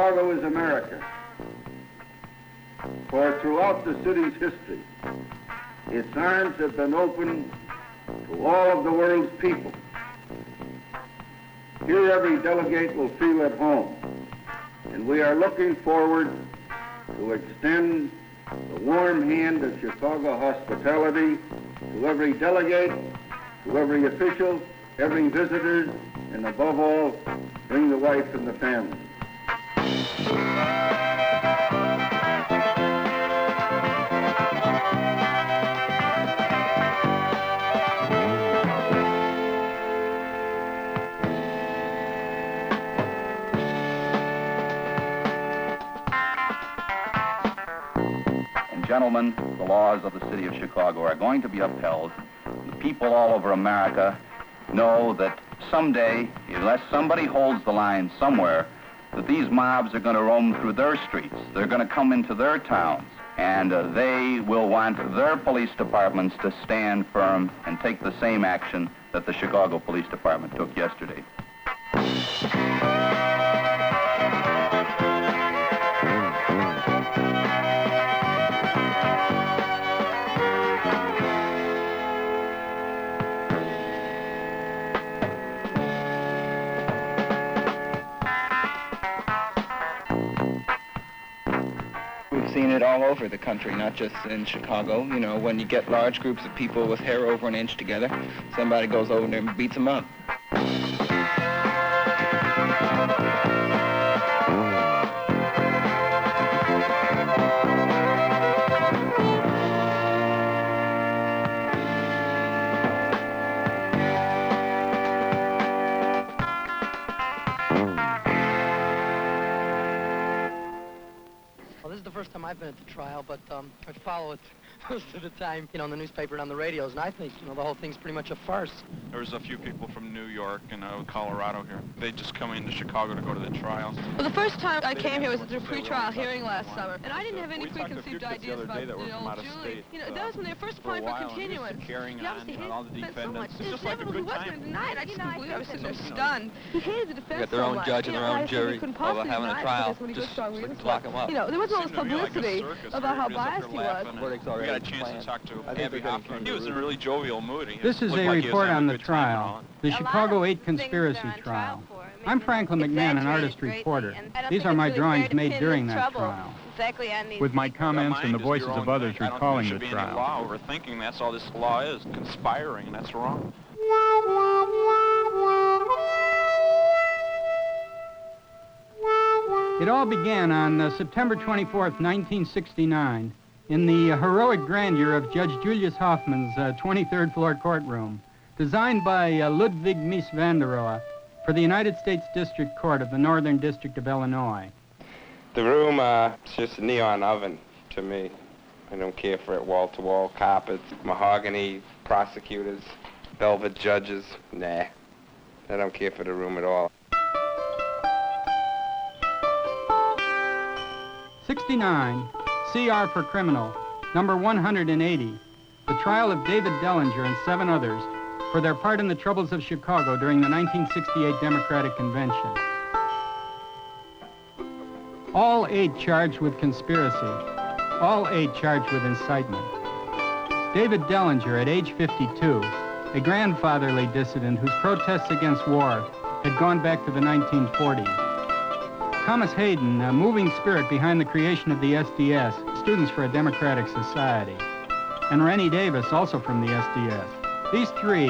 Chicago is America. For throughout the city's history, its arms have been open to all of the world's people. Here every delegate will feel at home, and we are looking forward to extend the warm hand of Chicago hospitality to every delegate, to every official, every visitor, and above all, bring the wife and the family. Gentlemen, the laws of the city of Chicago are going to be upheld. The people all over America know that someday, unless somebody holds the line somewhere, that these mobs are going to roam through their streets. They're going to come into their towns, and they will want their police departments to stand firm and take the same action that the Chicago Police Department took yesterday. Seen it all over the country, not just in Chicago. You know, when you get large groups of people with hair over an inch together, somebody goes over there and beats them up. First time I've been at the trial, but I follow it most of the time, you know, in the newspaper and on the radios, and I think, you know, the whole thing's pretty much a farce. There was a few people from New York and Colorado here. They just come into Chicago to go to the trials. Well, the first time I came here was at the pre-trial hearing last summer, and I didn't have any preconceived ideas about the old Julie. You know, that was when they were first applying for continuance. Carrying on all the defendants. It's just like a good time. Denied. I just couldn't believe it. I was sitting there stunned. He hated the defense. Got their own judge and their own jury over having a trial. Just lock him up. You know, there wasn't all this publicity about how biased he was. We got a chance to talk to Abby Hoffman. He was in a really jovial mood. This is a report on the trial, the Chicago 8 conspiracy trial. I'm Franklin McMahon, an artist reporter. These are my drawings made during that trial, with my comments and the voices of others recalling the trial. Law overthinking, that's all this law is, conspiring, and that's wrong. It all began on September 24th, 1969, in the heroic grandeur of Judge Julius Hoffman's 23rd floor courtroom, designed by Ludwig Mies van der Rohe for the United States District Court of the Northern District of Illinois. The room is just a neon oven to me. I don't care for it, wall-to-wall carpets, mahogany prosecutors, velvet judges. Nah, I don't care for the room at all. 69, CR for criminal, number 180, the trial of David Dellinger and 7 others for their part in the troubles of Chicago during the 1968 Democratic Convention. All 8 charged with conspiracy, all 8 charged with incitement. David Dellinger, at age 52, a grandfatherly dissident whose protests against war had gone back to the 1940s. Thomas Hayden, a moving spirit behind the creation of the SDS, Students for a Democratic Society. And Rennie Davis, also from the SDS. These 3,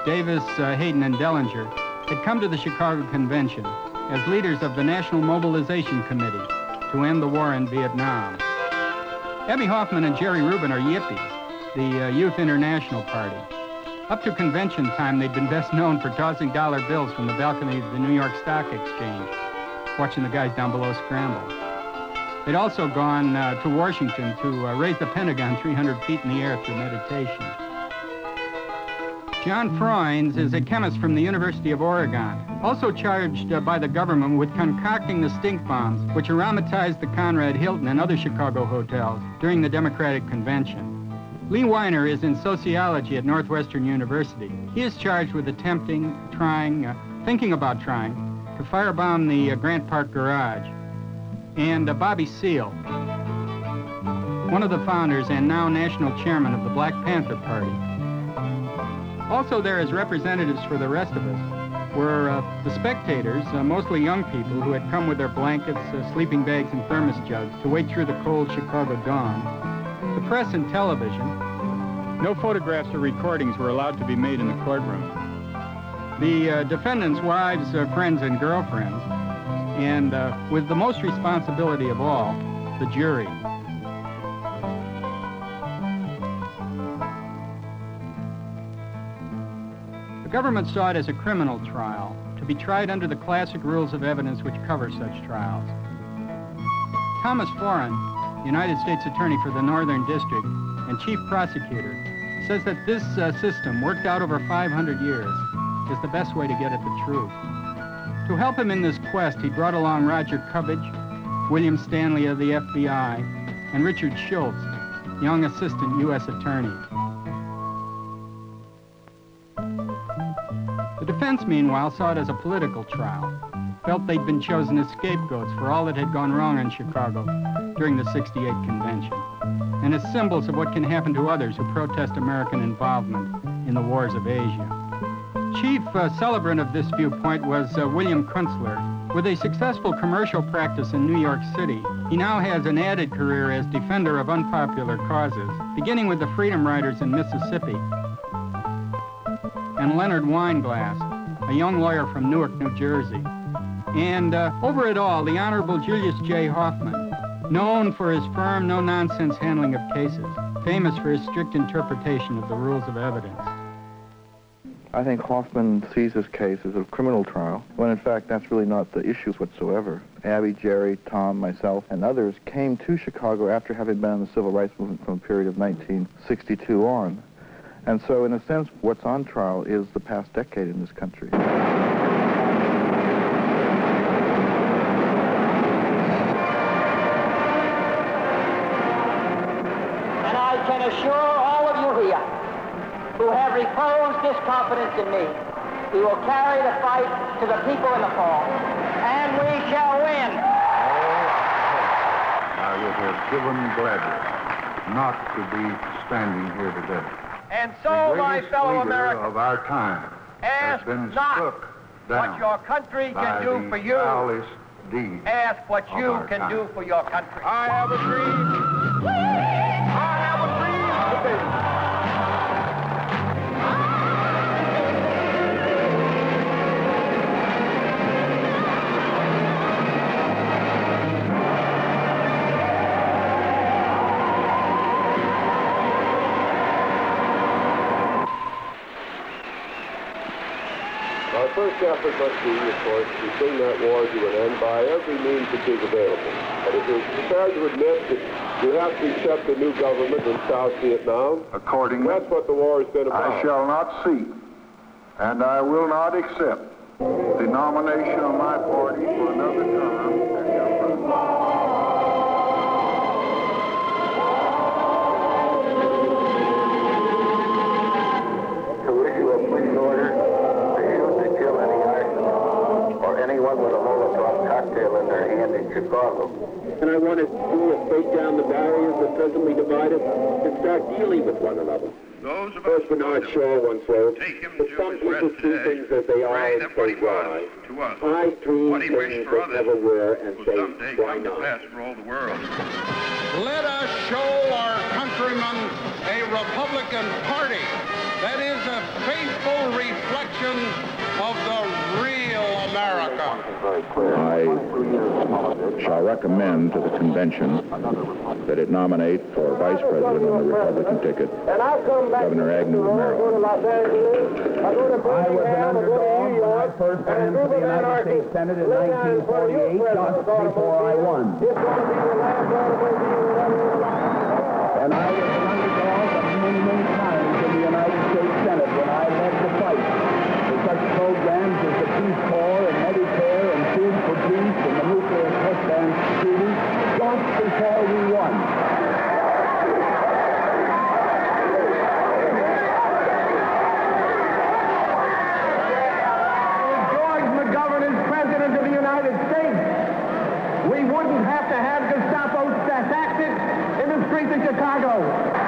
Davis, Hayden, and Dellinger, had come to the Chicago Convention as leaders of the National Mobilization Committee to end the war in Vietnam. Abby Hoffman and Jerry Rubin are Yippies, the Youth International Party. Up to convention time, they'd been best known for tossing dollar bills from the balcony of the New York Stock Exchange, watching the guys down below scramble. They'd also gone to Washington to raise the Pentagon 300 feet in the air through meditation. John Freunds is a chemist from the University of Oregon, also charged by the government with concocting the stink bombs which aromatized the Conrad Hilton and other Chicago hotels during the Democratic Convention. Lee Weiner is in sociology at Northwestern University. He is charged with attempting, thinking about trying, to firebomb the Grant Park garage. and Bobby Seale, one of the founders and now national chairman of the Black Panther Party. Also there as representatives for the rest of us were the spectators, mostly young people who had come with their blankets, sleeping bags, and thermos jugs to wait through the cold Chicago dawn, the press and television. No photographs or recordings were allowed to be made in the courtroom. The defendants' wives, friends, and girlfriends, and with the most responsibility of all, the jury. The government saw it as a criminal trial, to be tried under the classic rules of evidence which cover such trials. Thomas Foran, United States Attorney for the Northern District and Chief Prosecutor, says that this system, worked out over 500 years, is the best way to get at the truth. To help him in this quest, he brought along Roger Cubbage, William Stanley of the FBI, and Richard Schultz, young assistant U.S. attorney. The defense, meanwhile, saw it as a political trial, felt they'd been chosen as scapegoats for all that had gone wrong in Chicago during the '68 convention, and as symbols of what can happen to others who protest American involvement in the wars of Asia. Chief celebrant of this viewpoint was William Kunstler. With a successful commercial practice in New York City, he now has an added career as defender of unpopular causes, beginning with the Freedom Riders in Mississippi, and Leonard Weinglass, a young lawyer from Newark, New Jersey. And over it all, the Honorable Julius J. Hoffman, known for his firm, no-nonsense handling of cases, famous for his strict interpretation of the rules of evidence. I think Hoffman sees his case as a criminal trial, when in fact that's really not the issue whatsoever. Abby, Jerry, Tom, myself, and others came to Chicago after having been in the civil rights movement from a period of 1962 on. And so, in a sense, what's on trial is the past decade in this country. And I can assure all of you here who have reposed this confidence in me, we will carry the fight to the people in the fall, and we shall win. I would have given gladly not to be standing here today. And so, my fellow Americans, of our time has ask been not struck down what your country can do for you. Deed ask what you can time. do for your country. I have a dream. I have a dream today. Our first effort must be, of course, to bring that war to an end by every means that is available. But it is fair to admit that you have to accept a new government in South Vietnam. Accordingly, that's what the war has been about. I shall not seek, and I will not accept, the nomination of my party for another term as your president. Anyone with a Molotov cocktail in their hand in Chicago. And I want to do is break down the barriers that presently divide us and start dealing with one another. Those of us who not show oneself, but some people see things as they are and say why. I dream things that never were and say why not. Let us show our countrymen a Republican Party that is a faithful reflection of the real America. I shall recommend to the convention that it nominate for vice president on the Republican ticket Governor Agnew of Maryland. I was an underdog when I first ran for the United States Senate in 1948, just before I won. And I was an underdog many, many times in the United States Senate when I led the fight for such programs as the Peace Corps and Medicare and Food for Peace and the nuclear test ban treaty, just before we won. If George McGovern is President of the United States, we wouldn't have to Chicago.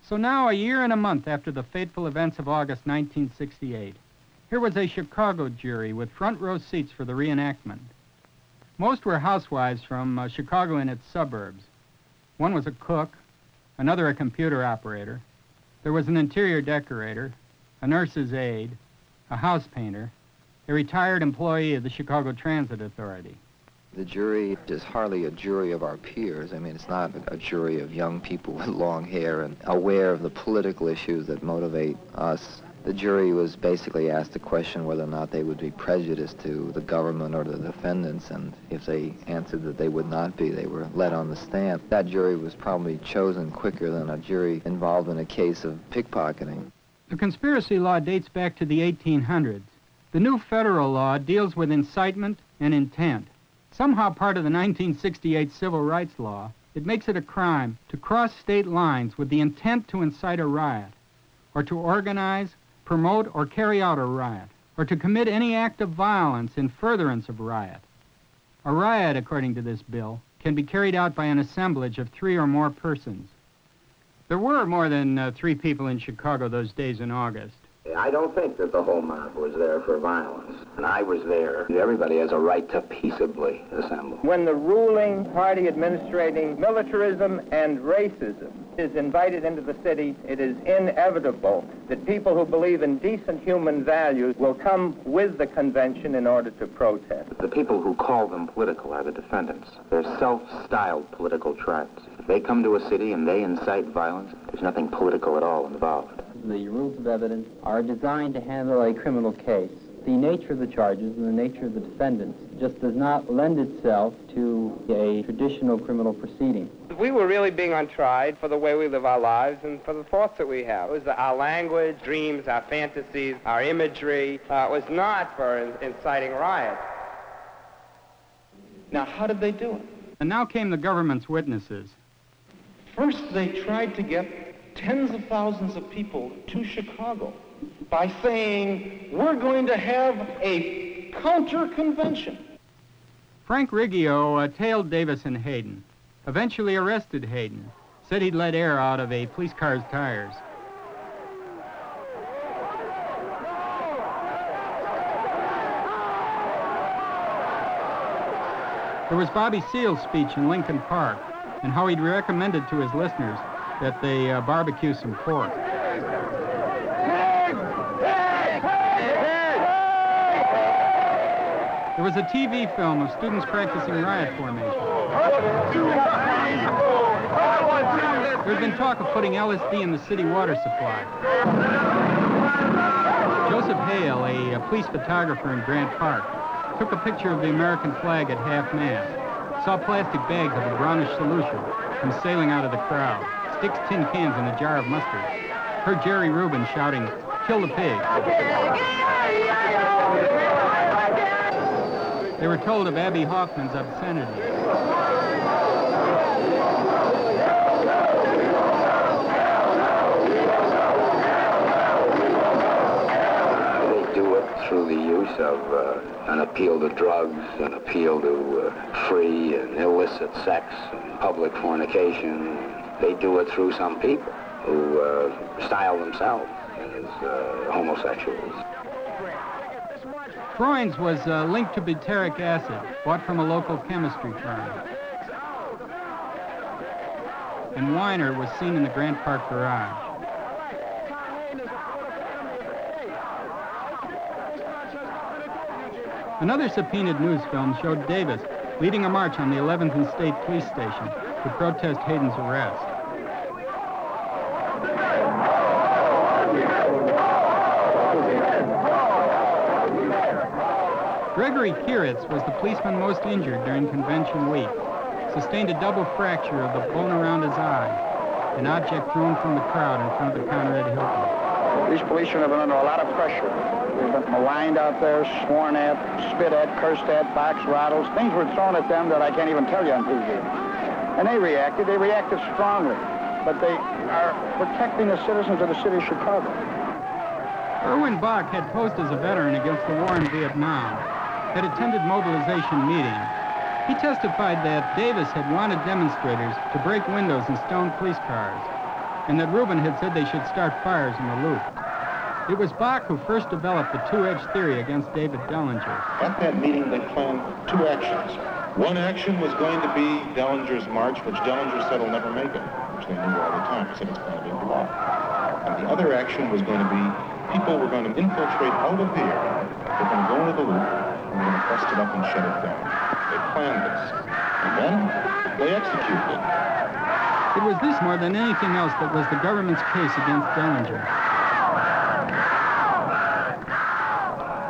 So now, a year and a month after the fateful events of August 1968, here was a Chicago jury with front row seats for the reenactment. Most were housewives from Chicago and its suburbs. One was a cook, another a computer operator. There was an interior decorator, a nurse's aide, a house painter, a retired employee of the Chicago Transit Authority. The jury is hardly a jury of our peers. I mean, it's not a jury of young people with long hair and aware of the political issues that motivate us. The jury was basically asked the question whether or not they would be prejudiced to the government or the defendants, and if they answered that they would not be, they were let on the stand. That jury was probably chosen quicker than a jury involved in a case of pickpocketing. The conspiracy law dates back to the 1800s. The new federal law deals with incitement and intent. Somehow part of the 1968 Civil Rights Law, it makes it a crime to cross state lines with the intent to incite a riot, or to organize, promote, or carry out a riot, or to commit any act of violence in furtherance of riot. A riot, according to this bill, can be carried out by an assemblage of 3 or more persons. There were more than 3 people in Chicago those days in August. I don't think that the whole mob was there for violence. And I was there. Everybody has a right to peaceably assemble. When the ruling party administrating militarism and racism is invited into the city, it is inevitable that people who believe in decent human values will come with the convention in order to protest. The people who call them political are the defendants. They're self-styled political tribes. If they come to a city and they incite violence, there's nothing political at all involved. The rules of evidence are designed to handle a criminal case. The nature of the charges and the nature of the defendants just does not lend itself to a traditional criminal proceeding. We were really being untried for the way we live our lives and for the thoughts that we have. It was our language, dreams, our fantasies, our imagery. It was not for inciting riot. Now, how did they do it? And now came the government's witnesses. First, they tried to get tens of thousands of people to Chicago by saying, we're going to have a counter-convention. Frank Riggio tailed Davis and Hayden, eventually arrested Hayden, said he'd let air out of a police car's tires. There was Bobby Seale's speech in Lincoln Park and how he'd recommended to his listeners that they barbecue some pork. There was a TV film of students practicing riot formation. There'd been talk of putting LSD in the city water supply. Joseph Hale, a police photographer in Grant Park, took a picture of the American flag at half-mast, saw plastic bags of a brownish solution come sailing out of the crowd, sticks tin cans in a jar of mustard, heard Jerry Rubin shouting, "Kill the pig." They were told of Abby Hoffman's obscenity. They do it through the use of an appeal to drugs, an appeal to free and illicit sex, and public fornication. They do it through some people who style themselves as homosexuals. Freund's was linked to butyric acid, bought from a local chemistry firm. And Weiner was seen in the Grant Park garage. Another subpoenaed news film showed Davis leading a march on the 11th and State Police Station to protest Hayden's arrest. Gregory Kieritz was the policeman most injured during convention week. Sustained a double fracture of the bone around his eye, an object thrown from the crowd in front of the Conrad Hilton. These policemen have been under a lot of pressure. They've been maligned out there, sworn at, spit at, cursed at, box rattles. Things were thrown at them that I can't even tell you on TV. And they reacted. They reacted strongly. But they are protecting the citizens of the city of Chicago. Irwin Bach had posed as a veteran against the war in Vietnam, had attended mobilization meetings. He testified that Davis had wanted demonstrators to break windows and stone police cars, and that Rubin had said they should start fires in the loop. It was Bach who first developed the two-edge theory against David Dellinger. At that meeting, they planned two actions. One action was going to be Dellinger's march, which Dellinger said will never make it, which they knew all the time. He said it's going to be blocked. And the other action was going to be people were going to infiltrate out of here. They're going to go into the loop, and we're going to bust it up and shut it down. They planned this, and then they executed it. It was this more than anything else that was the government's case against Dellinger.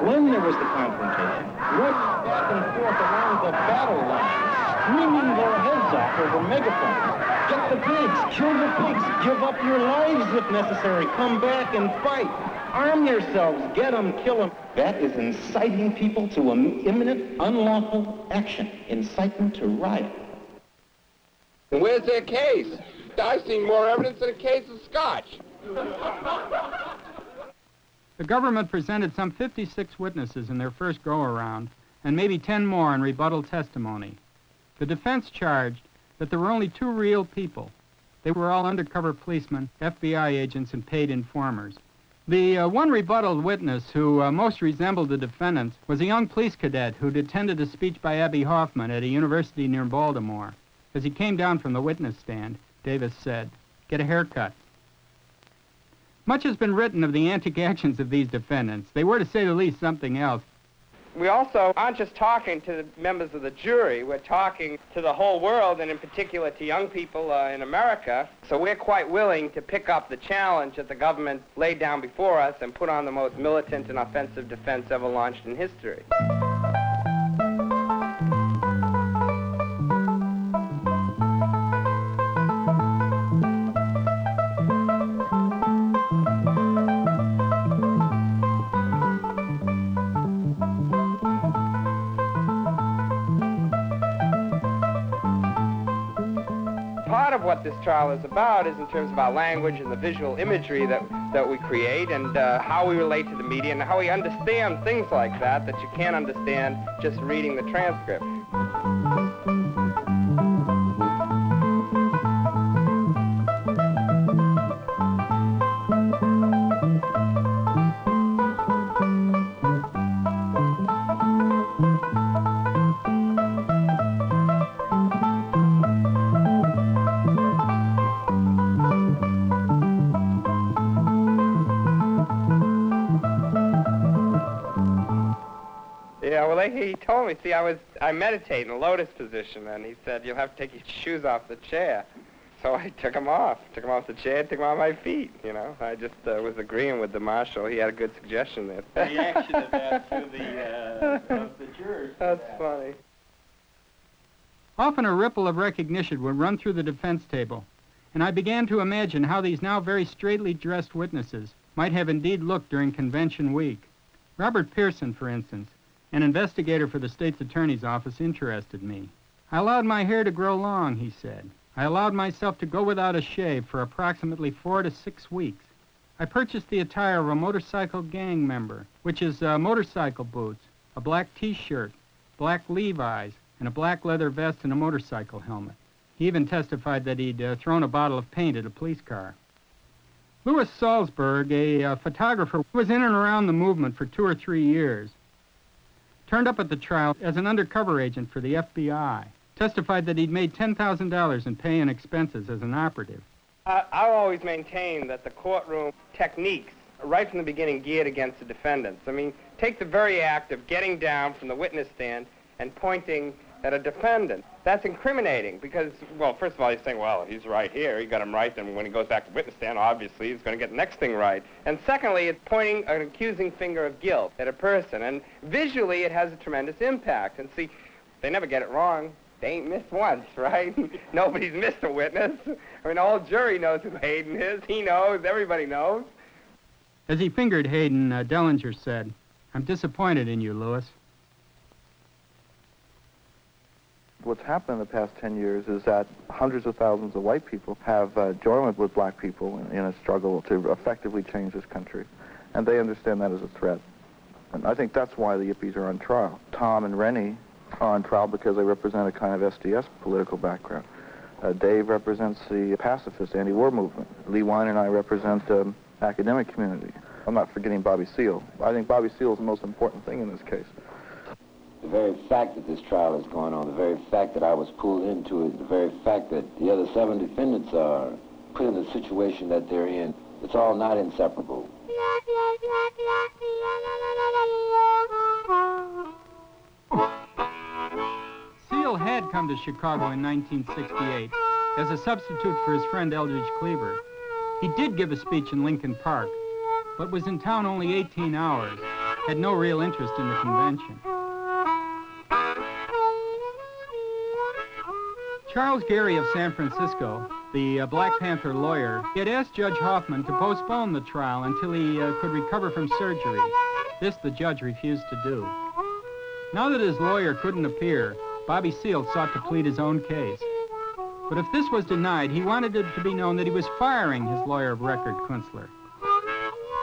When there was the confrontation, running back and forth along the battle lines, screaming their heads off over megaphones. Get the pigs, kill the pigs, give up your lives if necessary, come back and fight. Arm yourselves, get them, kill them. That is inciting people to imminent, unlawful action, incitement to riot. And where's their case? I've seen more evidence than a case of scotch. The government presented some 56 witnesses in their first go-around, and maybe 10 more in rebuttal testimony. The defense charged that there were only two real people. They were all undercover policemen, FBI agents, and paid informers. The one rebuttal witness who most resembled the defendants was a young police cadet who'd attended a speech by Abby Hoffman at a university near Baltimore. As he came down from the witness stand, Davis said, "Get a haircut." Much has been written of the antic actions of these defendants. They were, to say the least, something else. We also aren't just talking to the members of the jury. We're talking to the whole world, and in particular to young people in America. So we're quite willing to pick up the challenge that the government laid down before us and put on the most militant and offensive defense ever launched in history. What this trial is about is in terms of our language and the visual imagery that we create and how we relate to the media and how we understand things like that you can't understand just reading the transcript. He told me, see, I meditate in a lotus position, and he said, you'll have to take your shoes off the chair. So I took them off the chair, took them off my feet, you know. I just was agreeing with the marshal. He had a good suggestion there. The reaction of that to the jurors. That's funny. Often a ripple of recognition would run through the defense table, and I began to imagine how these now very straightly dressed witnesses might have indeed looked during convention week. Robert Pearson, for instance, an investigator for the state's attorney's office, interested me. I allowed my hair to grow long, he said. I allowed myself to go without a shave for approximately 4 to 6 weeks. I purchased the attire of a motorcycle gang member, which is motorcycle boots, a black T-shirt, black Levi's, and a black leather vest and a motorcycle helmet. He even testified that he'd thrown a bottle of paint at a police car. Louis Salzberg, a photographer, was in and around the movement for 2 or 3 years. Turned up at the trial as an undercover agent for the FBI. Testified that he'd made $10,000 in pay and expenses as an operative. I've always maintained that the courtroom techniques, right from the beginning, geared against the defendants. I mean, take the very act of getting down from the witness stand and pointing at a defendant. That's incriminating because, well, first of all, you're saying, well, he's right here. He got him right. Then when he goes back to the witness stand, obviously, he's going to get the next thing right. And secondly, it's pointing an accusing finger of guilt at a person. And visually, it has a tremendous impact. And see, they never get it wrong. They ain't missed once, right? Nobody's missed a witness. I mean, the whole jury knows who Hayden is. He knows. Everybody knows. As he fingered Hayden, Dellinger said, "I'm disappointed in you, Lewis." What's happened in the past 10 years is that hundreds of thousands of white people have joined with black people in a struggle to effectively change this country. And they understand that as a threat. And I think that's why the Yippies are on trial. Tom and Rennie are on trial because they represent a kind of SDS political background. Dave represents the pacifist anti-war movement. Lee Wine and I represent the academic community. I'm not forgetting Bobby Seale. I think Bobby Seale is the most important thing in this case. The very fact that this trial is going on, the very fact that I was pulled into it, the very fact that the other 7 defendants are put in the situation that they're in, it's all not inseparable. Seale had come to Chicago in 1968 as a substitute for his friend Eldridge Cleaver. He did give a speech in Lincoln Park, but was in town only 18 hours, had no real interest in the convention. Charles Gary of San Francisco, the Black Panther lawyer, had asked Judge Hoffman to postpone the trial until he could recover from surgery. This the judge refused to do. Now that his lawyer couldn't appear, Bobby Seale sought to plead his own case. But if this was denied, he wanted it to be known that he was firing his lawyer of record, Kunstler.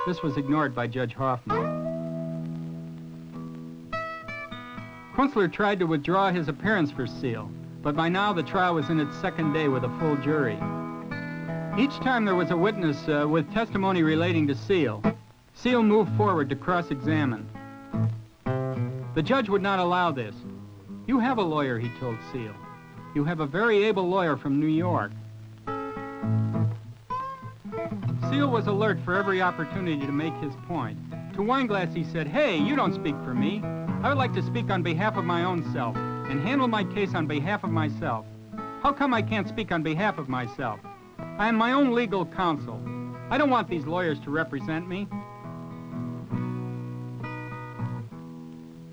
This was ignored by Judge Hoffman. Kunstler tried to withdraw his appearance for Seale, but by now the trial was in its second day with a full jury. Each time there was a witness with testimony relating to Seale, Seale moved forward to cross-examine. The judge would not allow this. "You have a lawyer," he told Seale. "You have a very able lawyer from New York." Seale was alert for every opportunity to make his point. To Weinglass he said, "Hey, you don't speak for me. I would like to speak on behalf of my own self and handle my case on behalf of myself. How come I can't speak on behalf of myself? I am my own legal counsel. I don't want these lawyers to represent me."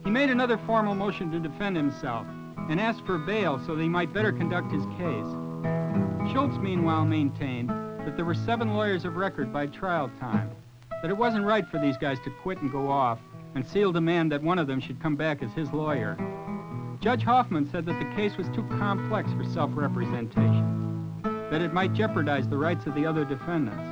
He made another formal motion to defend himself and asked for bail so that he might better conduct his case. Schultz, meanwhile, maintained that there were 7 lawyers of record by trial time, that it wasn't right for these guys to quit and go off, and Seale demanded that one of them should come back as his lawyer. Judge Hoffman said that the case was too complex for self-representation, that it might jeopardize the rights of the other defendants.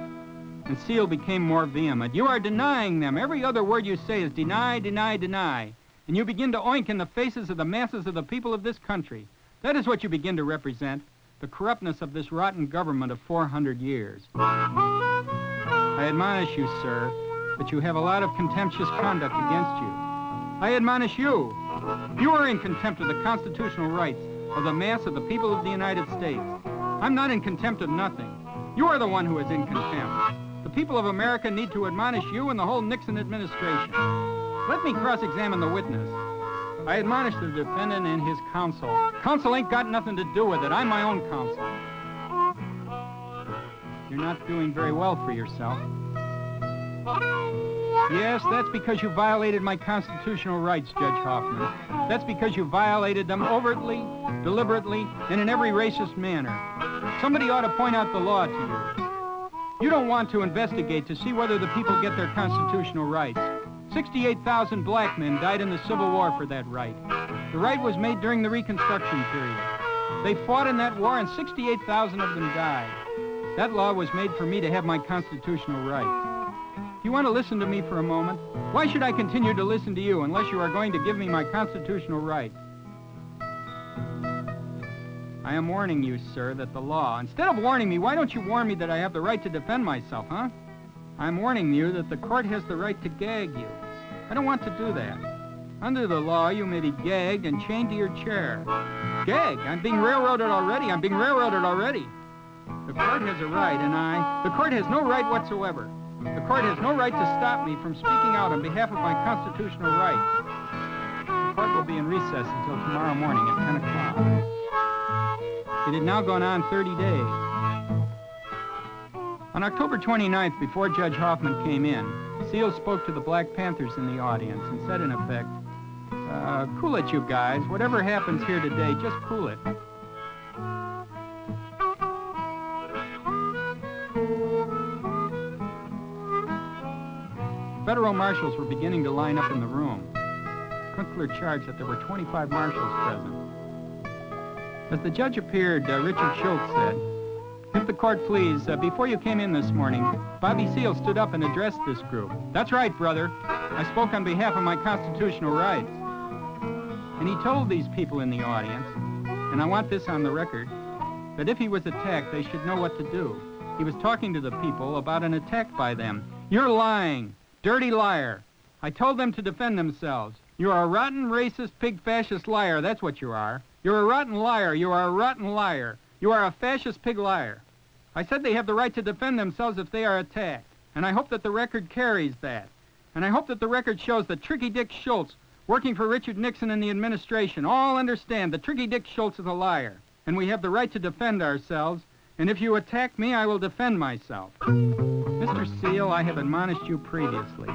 And Seale became more vehement. "You are denying them. Every other word you say is deny, deny, deny. And you begin to oink in the faces of the masses of the people of this country. That is what you begin to represent, the corruptness of this rotten government of 400 years. I admonish you, sir, that you have a lot of contemptuous conduct against you. I admonish you. You are in contempt of the constitutional rights of the mass of the people of the United States. I'm not in contempt of nothing. You are the one who is in contempt. The people of America need to admonish you and the whole Nixon administration. Let me cross-examine the witness. I admonish the defendant and his counsel. Counsel ain't got nothing to do with it. I'm my own counsel." "You're not doing very well for yourself." "Yes, that's because you violated my constitutional rights, Judge Hoffman. That's because you violated them overtly, deliberately, and in every racist manner. Somebody ought to point out the law to you. You don't want to investigate to see whether the people get their constitutional rights. 68,000 black men died in the Civil War for that right. The right was made during the Reconstruction period. They fought in that war, and 68,000 of them died. That law was made for me to have my constitutional right. Do you want to listen to me for a moment? Why should I continue to listen to you unless you are going to give me my constitutional right? I am warning you, sir, that the law... Instead of warning me, why don't you warn me that I have the right to defend myself, huh? I'm warning you that the court has the right to gag you. I don't want to do that. Under the law, you may be gagged and chained to your chair. Gagged? I'm being railroaded already. I'm being railroaded already. The court has a right, and the court has no right whatsoever. The court has no right to stop me from speaking out on behalf of my constitutional right. The court will be in recess until tomorrow morning at 10 o'clock. It had now gone on 30 days. On October 29th, before Judge Hoffman came in, Seale spoke to the Black Panthers in the audience and said, in effect, cool it, you guys. Whatever happens here today, just cool it. federal marshals were beginning to line up in the room. Quinkler charged that there were 25 marshals present. As the judge appeared, Richard Schultz said, "If the court please, before you came in this morning, Bobby Seale stood up and addressed this group." "That's right, brother. I spoke on behalf of my constitutional rights." And he told these people in the audience, and I want this on the record, that if he was attacked, they should know what to do. He was talking to the people about an attack by them. "You're lying. Dirty liar. I told them to defend themselves. You are a rotten, racist, pig, fascist liar. That's what you are. You're a rotten liar. You are a rotten liar. You are a fascist pig liar. I said they have the right to defend themselves if they are attacked. And I hope that the record carries that. And I hope that the record shows that Tricky Dick Schultz, working for Richard Nixon and the administration, all understand that Tricky Dick Schultz is a liar. And we have the right to defend ourselves. And if you attack me, I will defend myself." Mr. Seale, I have admonished you previously.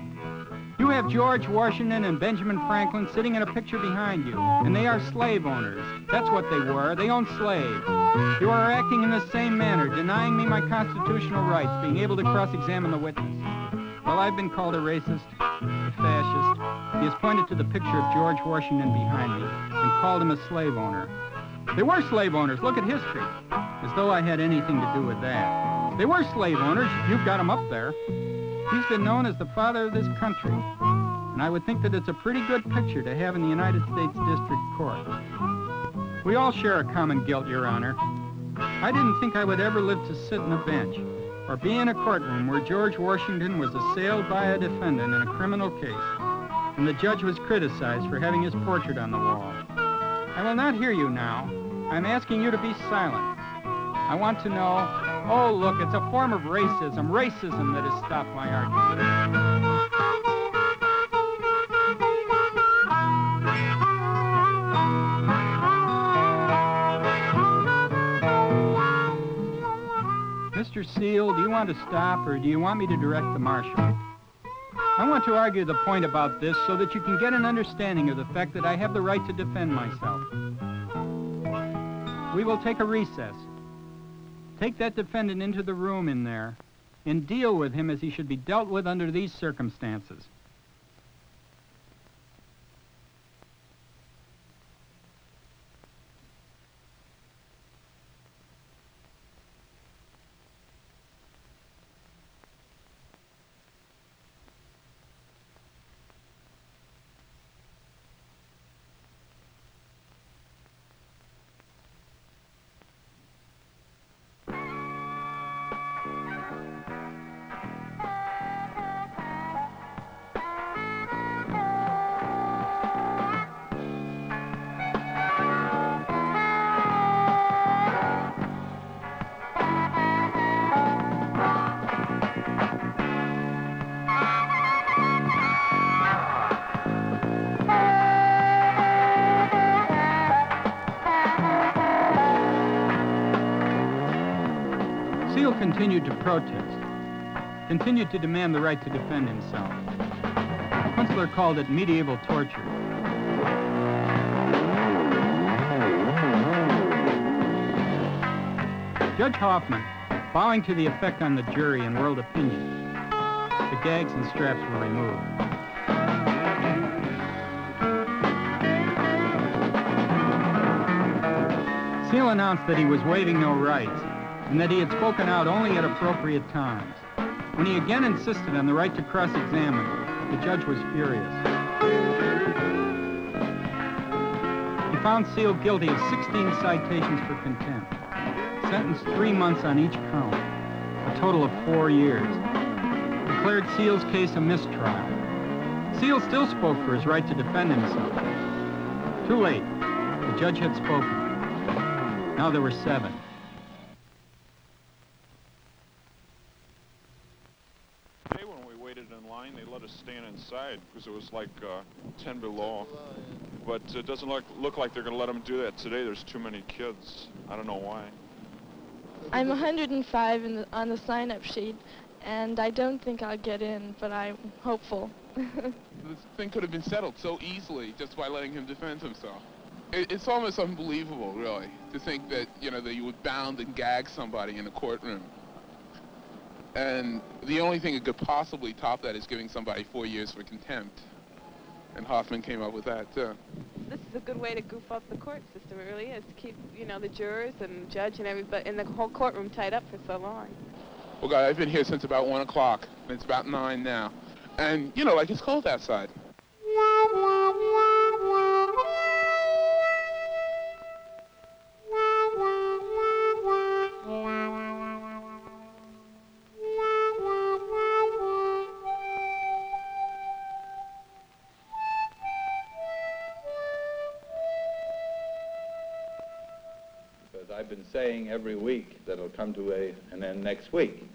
You have George Washington and Benjamin Franklin sitting in a picture behind you, and they are slave owners. That's what they were. They owned slaves. You are acting in the same manner, denying me my constitutional rights, being able to cross-examine the witness. Well, I've been called a racist, a fascist. He has pointed to the picture of George Washington behind me and called him a slave owner. They were slave owners. Look at history. As though I had anything to do with that. They were slave owners. You've got him up there. He's been known as the father of this country. And I would think that it's a pretty good picture to have in the United States District Court. We all share a common guilt, Your Honor. I didn't think I would ever live to sit in a bench or be in a courtroom where George Washington was assailed by a defendant in a criminal case, and the judge was criticized for having his portrait on the wall. I will not hear you now. I'm asking you to be silent. I want to know, oh, look, it's a form of racism that has stopped my argument. Mr. Seale, do you want to stop, or do you want me to direct the marshal? I want to argue the point about this so that you can get an understanding of the fact that I have the right to defend myself. We will take a recess. Take that defendant into the room in there and deal with him as he should be dealt with under these circumstances. Seale continued to protest, continued to demand the right to defend himself. Kunstler called it medieval torture. Judge Hoffman, bowing to the effect on the jury and world opinion, the gags and straps were removed. Seale announced that he was waiving no rights, and that he had spoken out only at appropriate times. When he again insisted on the right to cross-examine, the judge was furious. He found Seale guilty of 16 citations for contempt, sentenced 3 months on each count, a total of 4 years. Declared Seale's case a mistrial. Seale still spoke for his right to defend himself. Too late. The judge had spoken. Now there were 7. They let us stand inside because it was like 10 below. But it doesn't look like they're going to let them do that today. There's too many kids. I don't know why. I'm 105 on the sign-up sheet, and I don't think I'll get in, but I'm hopeful. This thing could have been settled so easily just by letting him defend himself. It's almost unbelievable, really, to think that, you know, that you would bound and gag somebody in a courtroom. And the only thing that could possibly top that is giving somebody 4 years for contempt. And Hoffman came up with that, too. This is a good way to goof up the court system, it really is, to keep, you know, the jurors and judge and everybody and the whole courtroom tied up for so long. Well, God, I've been here since about 1 o'clock, and it's about 9 now. And, you know, like, it's cold outside. I've been saying every week that it'll come to an end next week.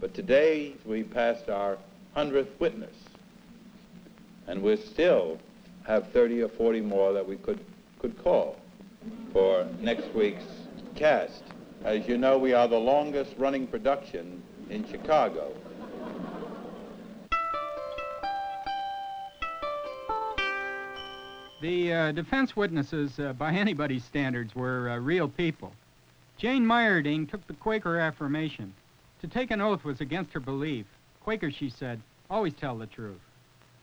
But today we passed our 100th witness, and we still have 30 or 40 more that we could call for next week's cast. As you know, we are the longest running production in Chicago. The defense witnesses, by anybody's standards, were real people. Jane Meyerding took the Quaker affirmation. To take an oath was against her belief. Quakers, she said, always tell the truth.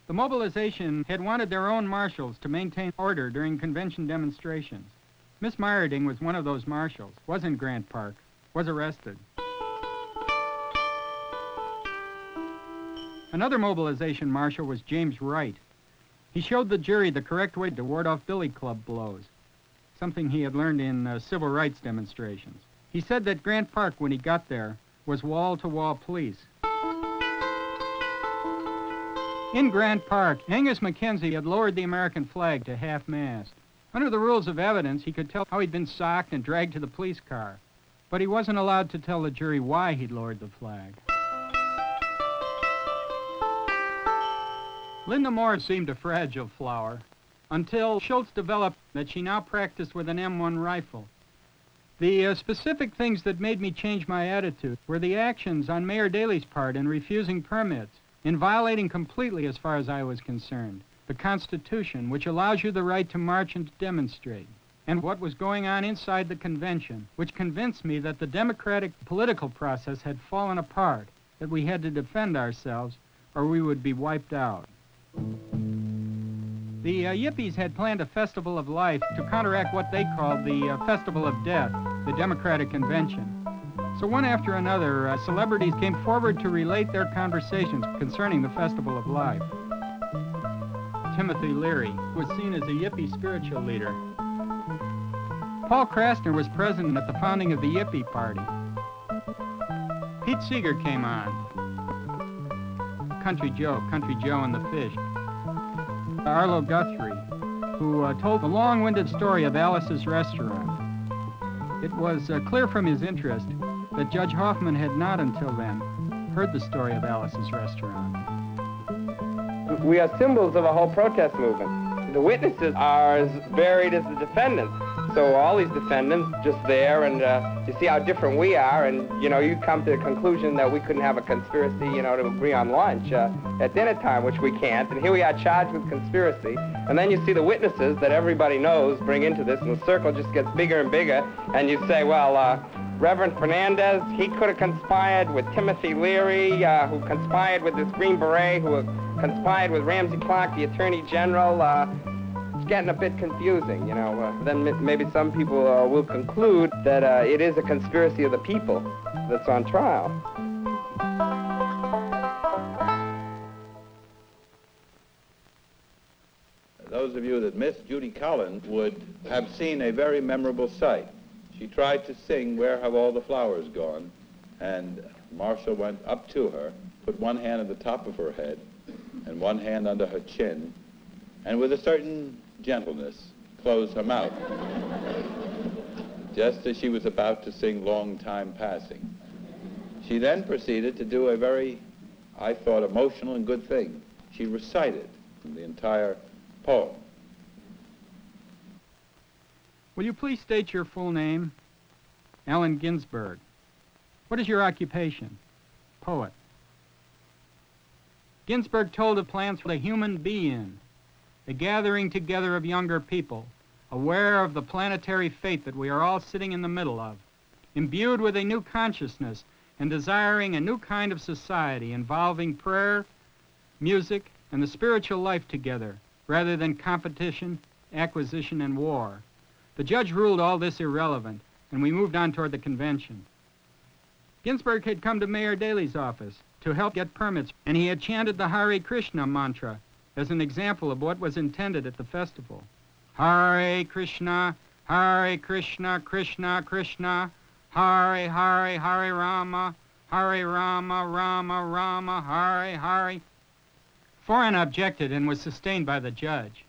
The mobilization had wanted their own marshals to maintain order during convention demonstrations. Miss Meyerding was one of those marshals, was in Grant Park, was arrested. Another mobilization marshal was James Wright. He showed the jury the correct way to ward off billy club blows, something he had learned in civil rights demonstrations. He said that Grant Park, when he got there, was wall-to-wall police. In Grant Park, Angus Mackenzie had lowered the American flag to half-mast. Under the rules of evidence, he could tell how he'd been socked and dragged to the police car, but he wasn't allowed to tell the jury why he'd lowered the flag. Linda Moore seemed a fragile flower until Schultz developed that she now practiced with an M1 rifle. The specific things that made me change my attitude were the actions on Mayor Daley's part in refusing permits, in violating completely, as far as I was concerned, the Constitution, which allows you the right to march and to demonstrate, and what was going on inside the convention, which convinced me that the democratic political process had fallen apart, that we had to defend ourselves or we would be wiped out. The Yippies had planned a festival of life to counteract what they called the Festival of Death, the Democratic Convention. So one after another, celebrities came forward to relate their conversations concerning the Festival of Life. Timothy Leary was seen as a Yippie spiritual leader. Paul Krasner was president at the founding of the Yippie Party. Pete Seeger came on. Country Joe and the Fish. Arlo Guthrie, who told the long-winded story of Alice's Restaurant. It was clear from his interest that Judge Hoffman had not until then heard the story of Alice's Restaurant. We are symbols of a whole protest movement. The witnesses are as varied as the defendants. So all these defendants just there, and you see how different we are, and, you know, you come to the conclusion that we couldn't have a conspiracy, you know, to agree on lunch at dinner time, which we can't, and here we are charged with conspiracy. And then you see the witnesses that everybody knows bring into this, and the circle just gets bigger and bigger, and you say, well, Reverend Fernandez, he could have conspired with Timothy Leary, who conspired with this Green Beret, who conspired with Ramsey Clark, the Attorney General. It's getting a bit confusing, you know. Then maybe some people will conclude that it is a conspiracy of the people that's on trial. Those of you that missed Judy Collins would have seen a very memorable sight. She tried to sing "Where Have All the Flowers Gone?" and Marshall went up to her, put one hand on the top of her head and one hand under her chin, and with a certain gentleness closed her mouth, just as she was about to sing "Long Time Passing." She then proceeded to do a very, I thought, emotional and good thing. She recited the entire poem. Will you please state your full name? Allen Ginsberg. What is your occupation? Poet. Ginsberg told of plans for the human being, a gathering together of younger people, aware of the planetary fate that we are all sitting in the middle of. imbued with a new consciousness and desiring a new kind of society involving prayer, music, and the spiritual life together, rather than competition, acquisition, and war. The judge ruled all this irrelevant, and we moved on toward the convention. Ginsburg had come to Mayor Daley's office to help get permits, and he had chanted the Hare Krishna mantra as an example of what was intended at the festival. Hare Krishna, Krishna Krishna, Hare Hare, Hare Rama, Rama Rama, Hare Hare. Foran objected and was sustained by the judge.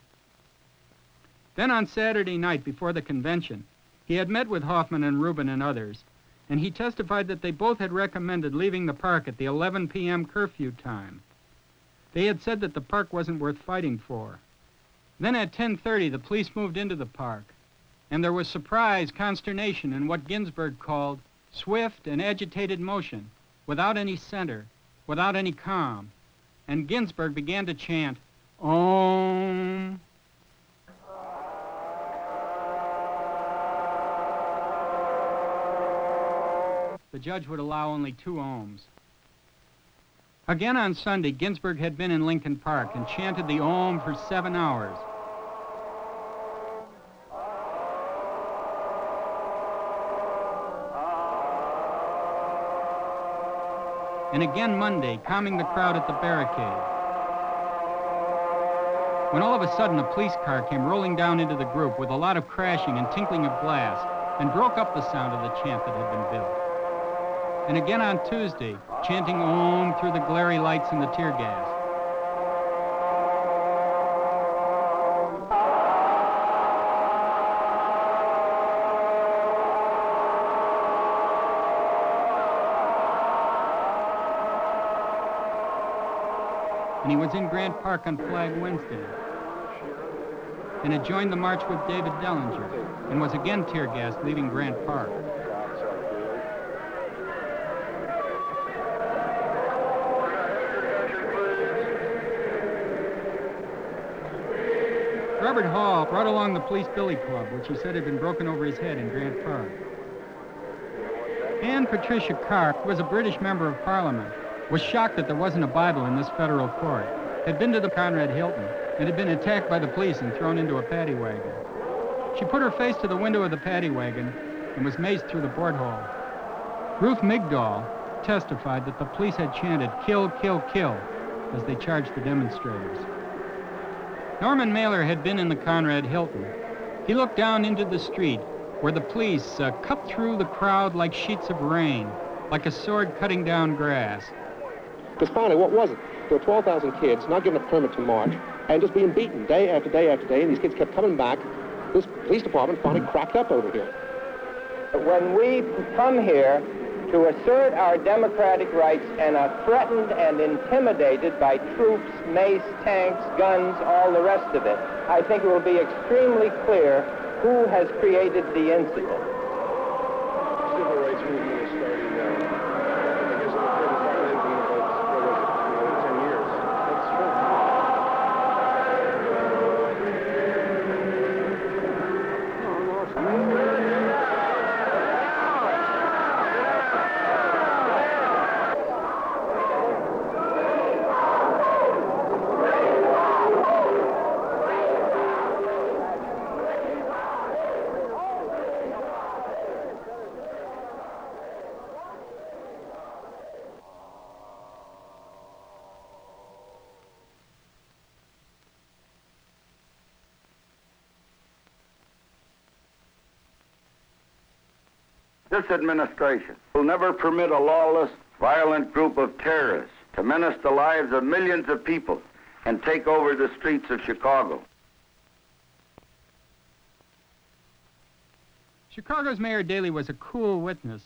Then on Saturday night before the convention, he had met with Hoffman and Rubin and others, and he testified that they both had recommended leaving the park at the 11 p.m. curfew time. They had said that the park wasn't worth fighting for. Then at 10:30, the police moved into the park, and there was surprise, consternation, and what Ginsburg called swift and agitated motion, without any center, without any calm. And Ginsburg began to chant, Om. The judge would allow only 2 ohms. Again on Sunday, Ginsburg had been in Lincoln Park and chanted the Om for 7 hours. And again Monday, calming the crowd at the barricade. When all of a sudden a police car came rolling down into the group with a lot of crashing and tinkling of glass and broke up the sound of the chant that had been built. And again on Tuesday, chanting Om through the glary lights and the tear gas. And he was in Grant Park on Flag Wednesday, and had joined the march with David Dellinger, and was again tear gassed leaving Grant Park. Robert Hall brought along the police billy club, which he said had been broken over his head in Grant Park. Anne Patricia Carr, who was a British member of Parliament, was shocked that there wasn't a Bible in this federal court, had been to the Conrad Hilton, and had been attacked by the police and thrown into a paddy wagon. She put her face to the window of the paddy wagon and was maced through the porthole. Ruth Migdal testified that the police had chanted, "Kill, kill, kill," as they charged the demonstrators. Norman Mailer had been in the Conrad Hilton. He looked down into the street where the police cut through the crowd like sheets of rain, like a sword cutting down grass. Because finally, what was it? There were 12,000 kids not given a permit to march and just being beaten day after day after day, and these kids kept coming back. This police department finally cracked up over here. When we come here to assert our democratic rights and are threatened and intimidated by troops, mace, tanks, guns, all the rest of it, I think it will be extremely clear who has created the incident. Civil rights movement is starting now. I guess it was in about 10 years. That's true. This administration will never permit a lawless, violent group of terrorists to menace the lives of millions of people and take over the streets of Chicago. Chicago's Mayor Daley was a cool witness.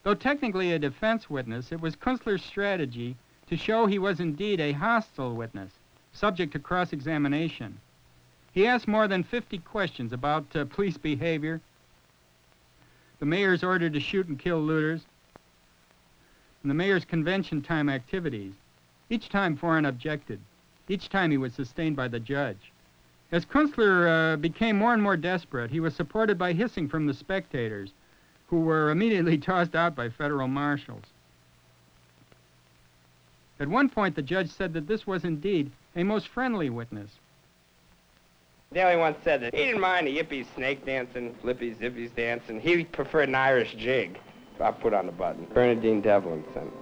Though technically a defense witness, it was Kunstler's strategy to show he was indeed a hostile witness, subject to cross-examination. He asked more than 50 questions about police behavior, the mayor's order to shoot and kill looters, and the mayor's convention time activities. Each time Foran objected. Each time he was sustained by the judge. As Kunstler became more and more desperate, he was supported by hissing from the spectators. who were immediately tossed out by federal marshals. At one point, the judge said that this was indeed a most friendly witness. Daley once said that he didn't mind the yippies snake dancing, flippies, zippies dancing. He preferred an Irish jig. I'll put on the button. Bernadine Devlin sent it.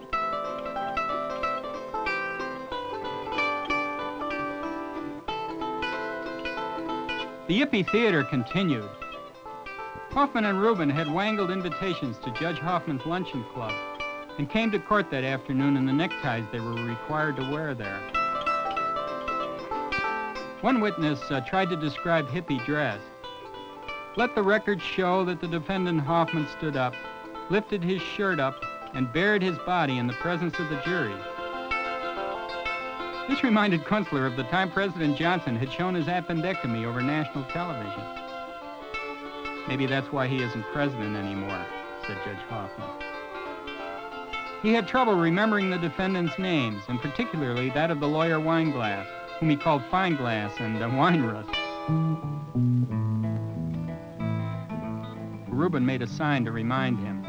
The Yippie Theater continued. Hoffman and Rubin had wangled invitations to Judge Hoffman's luncheon club and came to court that afternoon in the neckties they were required to wear there. One witness tried to describe hippie dress. Let the record show that the defendant Hoffman stood up, lifted his shirt up, and bared his body in the presence of the jury. This reminded Kunstler of the time President Johnson had shown his appendectomy over national television. Maybe that's why he isn't president anymore, said Judge Hoffman. He had trouble remembering the defendants' names, and particularly that of the lawyer Wineglass, whom he called Fineglass and Weinrust. Rubin made a sign to remind him.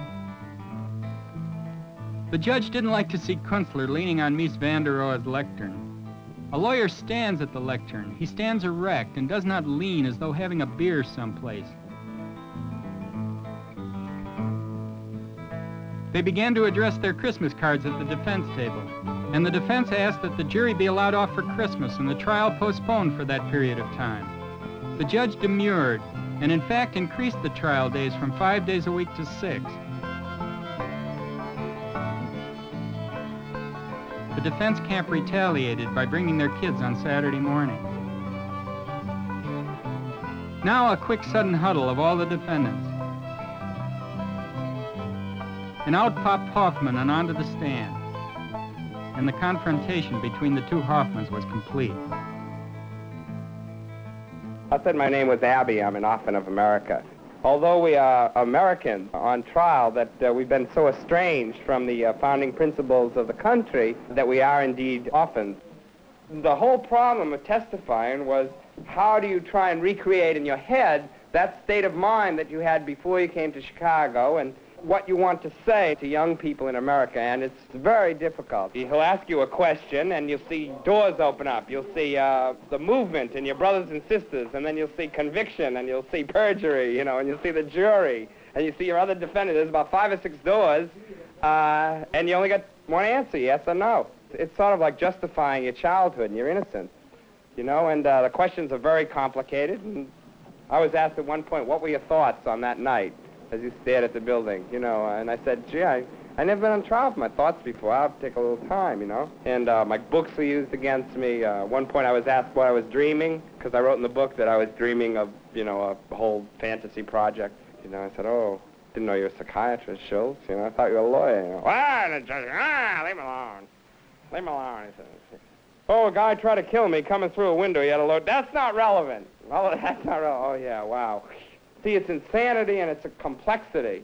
The judge didn't like to see Kunstler leaning on Mies van der Rohe's lectern. A lawyer stands at the lectern. He stands erect and does not lean as though having a beer someplace. They began to address their Christmas cards at the defense table, and the defense asked that the jury be allowed off for Christmas and the trial postponed for that period of time. The judge demurred, and in fact increased the trial days from 5 days a week to 6. The defense camp retaliated by bringing their kids on Saturday morning. Now a quick sudden huddle of all the defendants. And out popped Hoffman and onto the stand. And the confrontation between the two Hoffmans was complete. I said my name was Abby. I'm an orphan of America. Although we are Americans on trial, that we've been so estranged from the founding principles of the country that we are indeed orphans. The whole problem of testifying was how do you try and recreate in your head that state of mind that you had before you came to Chicago and what you want to say to young people in America, and it's very difficult. He'll ask you a question, and you'll see doors open up. You'll see the movement in your brothers and sisters, and then you'll see conviction, and you'll see perjury, and you'll see the jury, and you see your other defendant. There's about 5 or 6 doors, and you only got one answer, yes or no. It's sort of like justifying your childhood and your innocence, and the questions are very complicated. And I was asked at one point, what were your thoughts on that night? As you stared at the building, and I said, gee, I never been on trial for my thoughts before. I'll take a little time, And my books were used against me. One point I was asked what I was dreaming, because I wrote in the book that I was dreaming of, a whole fantasy project. I said, oh, didn't know you were a psychiatrist, Schultz. I thought you were a lawyer. Leave me alone. Leave me alone, he said. Oh, a guy tried to kill me coming through a window. He had a load. That's not relevant. Well, that's not relevant. Oh, yeah, wow. See, it's insanity and it's a complexity.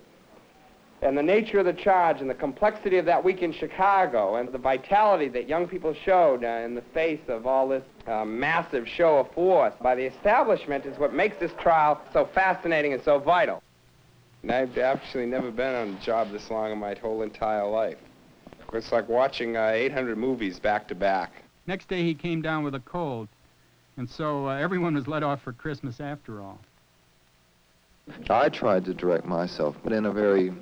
And the nature of the charge and the complexity of that week in Chicago and the vitality that young people showed in the face of all this massive show of force by the establishment is what makes this trial so fascinating and so vital. And I've actually never been on a job this long in my whole entire life. It's like watching 800 movies back to back. Next day he came down with a cold, and so everyone was let off for Christmas after all. I tried to direct myself, but in a very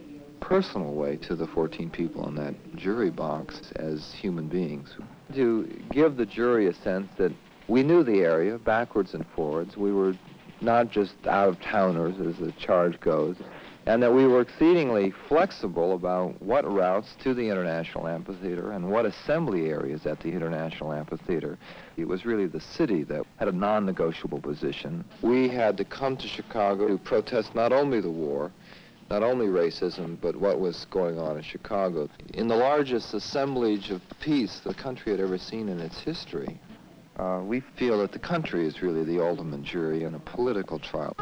personal way, to the 14 people in that jury box as human beings. To give the jury a sense that we knew the area backwards and forwards. We were not just out-of-towners, as the charge goes, and that we were exceedingly flexible about what routes to the International Amphitheater and what assembly areas at the International Amphitheater. It was really the city that had a non-negotiable position. We had to come to Chicago to protest not only the war, not only racism, but what was going on in Chicago. In the largest assemblage of peace the country had ever seen in its history, we feel that the country is really the ultimate jury in a political trial.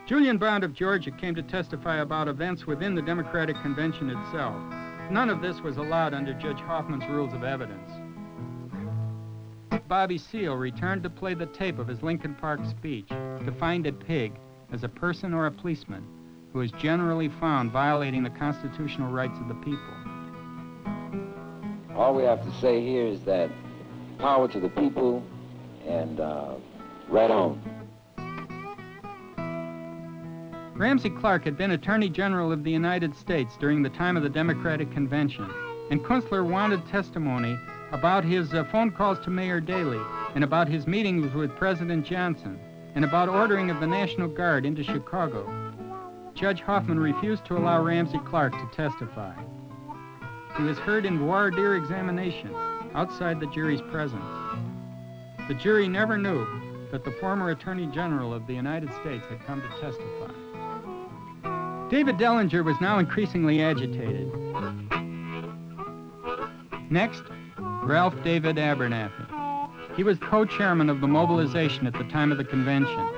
Julian Bond of Georgia came to testify about events within the Democratic Convention itself. None of this was allowed under Judge Hoffman's rules of evidence. Bobby Seale returned to play the tape of his Lincoln Park speech, to find a pig, as a person or a policeman who is generally found violating the constitutional rights of the people. All we have to say here is that power to the people, and right on. Ramsey Clark had been Attorney General of the United States during the time of the Democratic Convention, and Kunstler wanted testimony about his phone calls to Mayor Daley, and about his meetings with President Johnson, and about ordering of the National Guard into Chicago. Judge Hoffman refused to allow Ramsey Clark to testify. He was heard in voir dire examination outside the jury's presence. The jury never knew that the former Attorney General of the United States had come to testify. David Dellinger was now increasingly agitated. Next, Ralph David Abernathy. He was co-chairman of the mobilization at the time of the convention.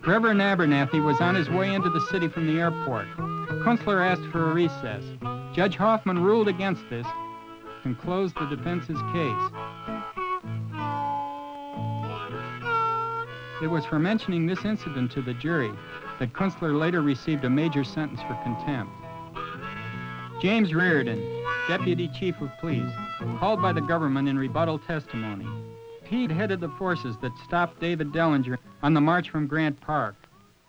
Reverend Abernathy was on his way into the city from the airport. Kunstler asked for a recess. Judge Hoffman ruled against this and closed the defense's case. It was for mentioning this incident to the jury that Kunstler later received a major sentence for contempt. James Reardon, Deputy Chief of Police, called by the government in rebuttal testimony. He headed the forces that stopped David Dellinger on the march from Grant Park.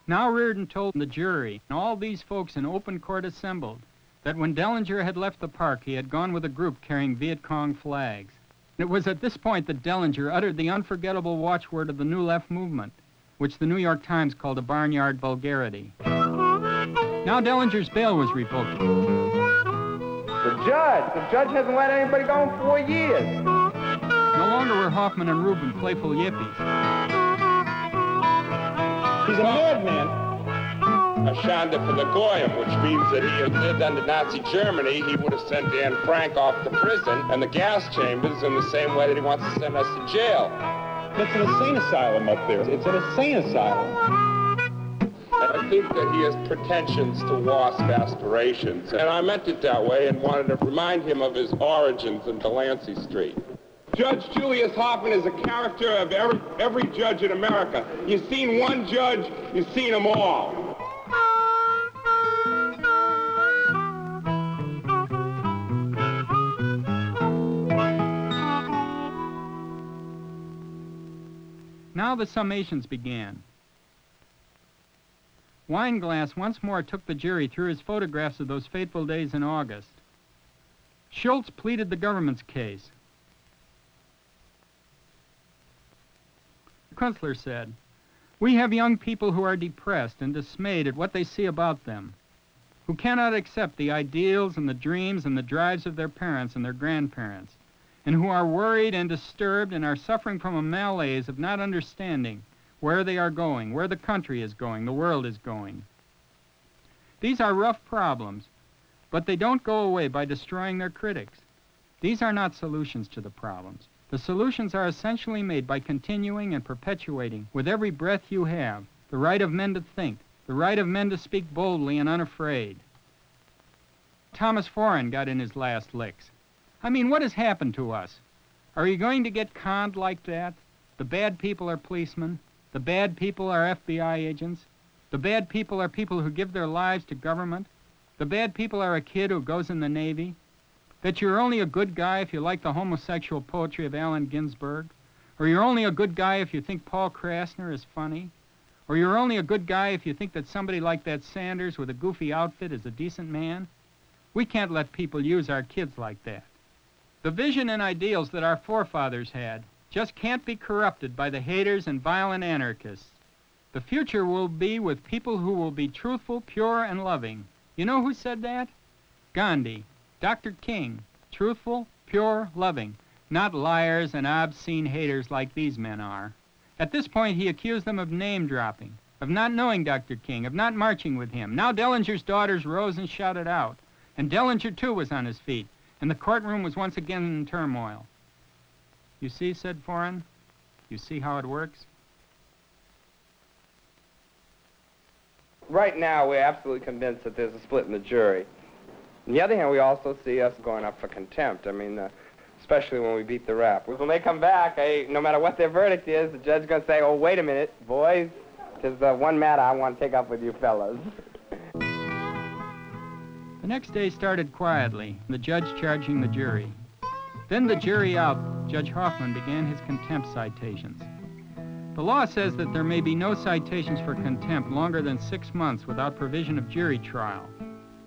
Now Reardon told the jury, and all these folks in open court assembled, that when Dellinger had left the park, he had gone with a group carrying Viet Cong flags. It was at this point that Dellinger uttered the unforgettable watchword of the New Left movement, which the New York Times called a barnyard vulgarity. Now Dellinger's bail was revoked. The judge hasn't let anybody go in 4 years. No longer were Hoffman and Rubin playful yippies. He's a madman. A Shanda for the Goyim, which means that he had lived under Nazi Germany, he would have sent Dan Frank off to prison and the gas chambers in the same way that he wants to send us to jail. It's an insane asylum up there. It's an insane asylum. I think that he has pretensions to wasp aspirations, and I meant it that way and wanted to remind him of his origins in Delancey Street. Judge Julius Hoffman is a character of every judge in America. You've seen one judge, you've seen them all. Now the summations began. Weinglass once more took the jury through his photographs of those fateful days in August. Schultz pleaded the government's case. Kunstler said, "We have young people who are depressed and dismayed at what they see about them, who cannot accept the ideals and the dreams and the drives of their parents and their grandparents, and who are worried and disturbed and are suffering from a malaise of not understanding where they are going, where the country is going, the world is going. These are rough problems, but they don't go away by destroying their critics. These are not solutions to the problems. The solutions are essentially made by continuing and perpetuating, with every breath you have, the right of men to think, the right of men to speak boldly and unafraid." Thomas Foran got in his last licks. I mean, what has happened to us? Are you going to get conned like that? The bad people are policemen. The bad people are FBI agents. The bad people are people who give their lives to government. The bad people are a kid who goes in the Navy. That you're only a good guy if you like the homosexual poetry of Allen Ginsberg. Or you're only a good guy if you think Paul Krasner is funny. Or you're only a good guy if you think that somebody like that Sanders with a goofy outfit is a decent man. We can't let people use our kids like that. The vision and ideals that our forefathers had just can't be corrupted by the haters and violent anarchists. The future will be with people who will be truthful, pure, and loving. You know who said that? Gandhi, Dr. King, truthful, pure, loving, not liars and obscene haters like these men are. At this point, he accused them of name-dropping, of not knowing Dr. King, of not marching with him. Now Dellinger's daughters rose and shouted out, and Dellinger, too, was on his feet, and the courtroom was once again in turmoil. "You see," said Foran, "you see how it works?" Right now, we're absolutely convinced that there's a split in the jury. On the other hand, we also see us going up for contempt. I mean, especially when we beat the rap. When they come back, no matter what their verdict is, the judge's going to say, "Oh, wait a minute, boys, 'Tis one matter I want to take up with you fellas. The next day started quietly, the judge charging the jury. Then the jury out, Judge Hoffman began his contempt citations. The law says that there may be no citations for contempt longer than 6 months without provision of jury trial.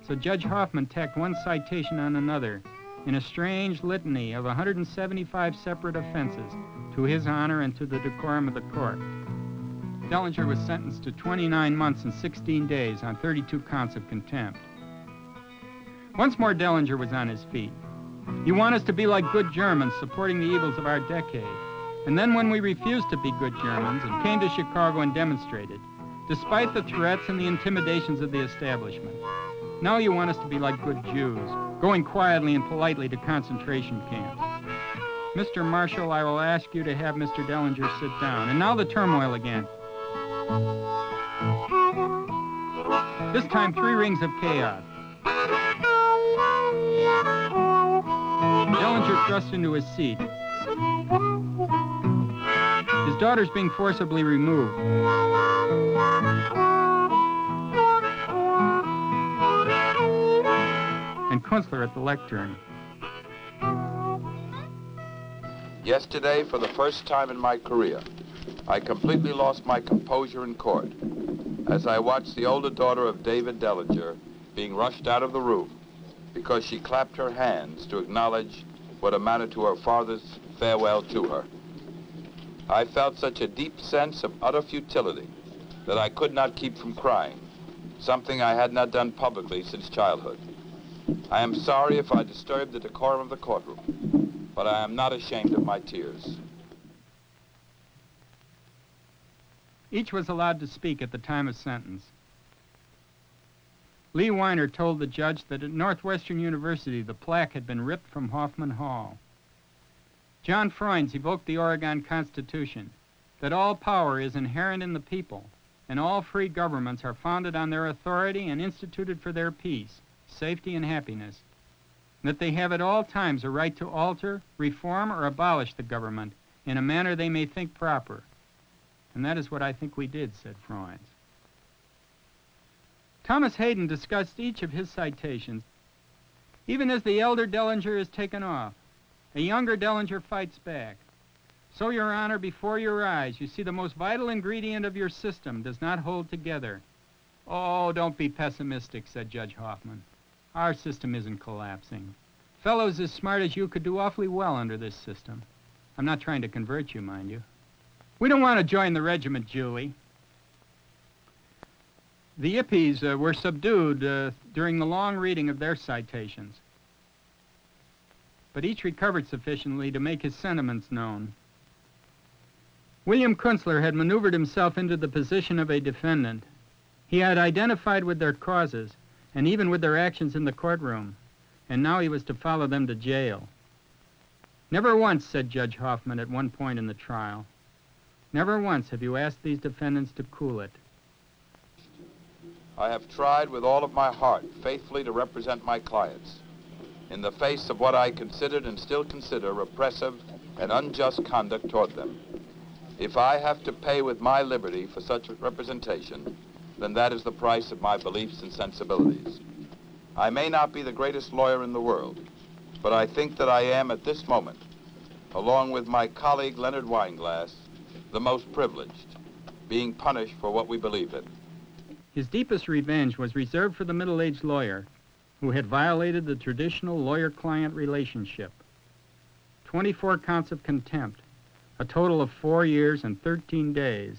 So Judge Hoffman tacked one citation on another in a strange litany of 175 separate offenses to his honor and to the decorum of the court. Dellinger was sentenced to 29 months and 16 days on 32 counts of contempt. Once more, Dellinger was on his feet. You want us to be like good Germans, supporting the evils of our decade. And then when we refused to be good Germans and came to Chicago and demonstrated, despite the threats and the intimidations of the establishment, now you want us to be like good Jews, going quietly and politely to concentration camps. Mr. Marshall, I will ask you to have Mr. Dellinger sit down. And now the turmoil again. This time, 3 rings of chaos. Dellinger thrust into his seat. His daughter's being forcibly removed. And Kunstler at the lectern. Yesterday, for the first time in my career, I completely lost my composure in court as I watched the older daughter of David Dellinger being rushed out of the room because she clapped her hands to acknowledge what amounted to her father's farewell to her. I felt such a deep sense of utter futility that I could not keep from crying, something I had not done publicly since childhood. I am sorry if I disturbed the decorum of the courtroom, but I am not ashamed of my tears. Each was allowed to speak at the time of sentence. Lee Weiner told the judge that at Northwestern University the plaque had been ripped from Hoffman Hall. John Freund's evoked the Oregon Constitution, that all power is inherent in the people, and all free governments are founded on their authority and instituted for their peace, safety, and happiness, and that they have at all times a right to alter, reform, or abolish the government in a manner they may think proper. And that is what I think we did, said Freund. Thomas Hayden discussed each of his citations. Even as the elder Dellinger is taken off, a younger Dellinger fights back. So, Your Honor, before your eyes, you see the most vital ingredient of your system does not hold together. Oh, don't be pessimistic, said Judge Hoffman. Our system isn't collapsing. Fellows as smart as you could do awfully well under this system. I'm not trying to convert you, mind you. We don't want to join the regiment, Julie. The Yippies were subdued during the long reading of their citations, but each recovered sufficiently to make his sentiments known. William Kunstler had maneuvered himself into the position of a defendant. He had identified with their causes, and even with their actions in the courtroom, and now he was to follow them to jail. Never once, said Judge Hoffman at one point in the trial, never once have you asked these defendants to cool it. I have tried with all of my heart faithfully to represent my clients in the face of what I considered and still consider repressive and unjust conduct toward them. If I have to pay with my liberty for such representation, then that is the price of my beliefs and sensibilities. I may not be the greatest lawyer in the world, but I think that I am at this moment, along with my colleague Leonard Weinglass, the most privileged, being punished for what we believe in. His deepest revenge was reserved for the middle-aged lawyer who had violated the traditional lawyer-client relationship. 24 counts of contempt, a total of 4 years and 13 days.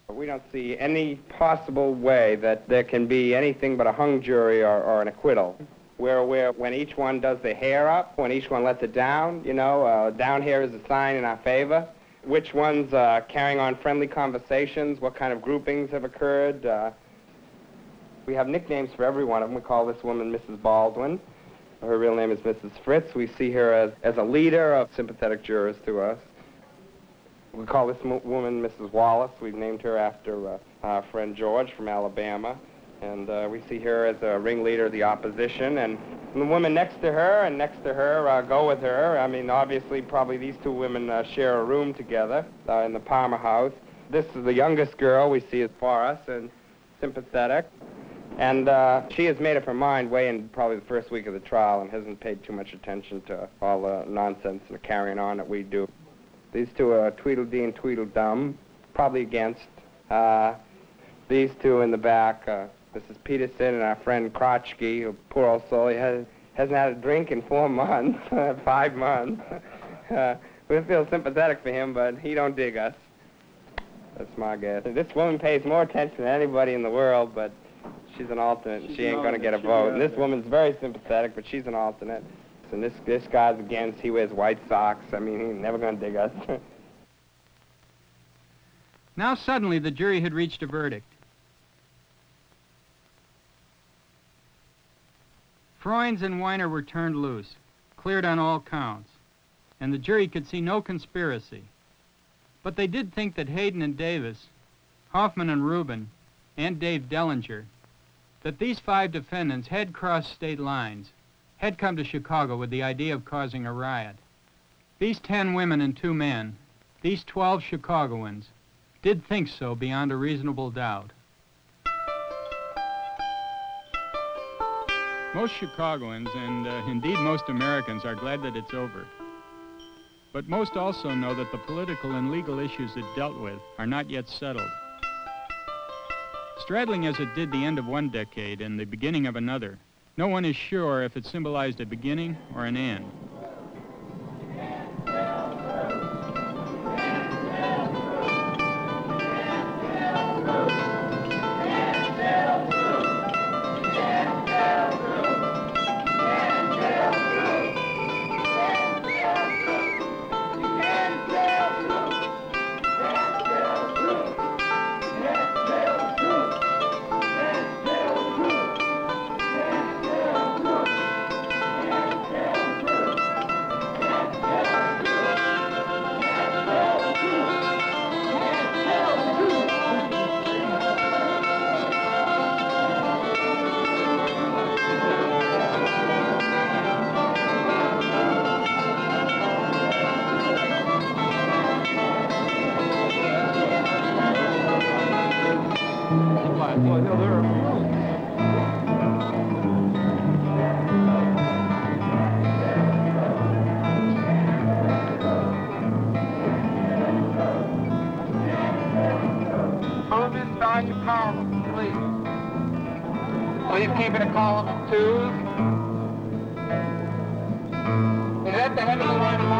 We don't see any possible way that there can be anything but a hung jury or an acquittal. Where when each one does their hair up, when each one lets it down, down here is a sign in our favor. Which ones are carrying on friendly conversations, what kind of groupings have occurred. We have nicknames for every one of them. We call this woman Mrs. Baldwin. Her real name is Mrs. Fritz. We see her as a leader of sympathetic jurors to us. We call this woman Mrs. Wallace. We've named her after our friend George from Alabama. And we see her as a ringleader of the opposition, and the women next to her go with her. I mean, obviously, probably these two women share a room together in the Palmer house. This is the youngest girl we see as Boris, and sympathetic. And she has made up her mind way in probably the first week of the trial and hasn't paid too much attention to all the nonsense and the carrying on that we do. These two are Tweedledee and Tweedledum, probably against. These two in the back, Mrs. Peterson and our friend Krotchky, a poor old soul. He hasn't had a drink in 4 months, 5 months. We feel sympathetic for him, but he don't dig us. That's my guess. This woman pays more attention than anybody in the world, but she's an alternate, and she ain't going to get a vote. And this woman's very sympathetic, but she's an alternate. And this guy's against. He wears white socks. I mean, he's never going to dig us. Now suddenly the jury had reached a verdict. Freunds and Weiner were turned loose, cleared on all counts, and the jury could see no conspiracy. But they did think that Hayden and Davis, Hoffman and Rubin, and Dave Dellinger, that these 5 defendants had crossed state lines, had come to Chicago with the idea of causing a riot. These 10 women and 2 men, these 12 Chicagoans, did think so beyond a reasonable doubt. Most Chicagoans, and indeed most Americans, are glad that it's over. But most also know that the political and legal issues it dealt with are not yet settled. Straddling as it did the end of one decade and the beginning of another, no one is sure if it symbolized a beginning or an end. Please keep it a column of 2s. Is that the head of the line?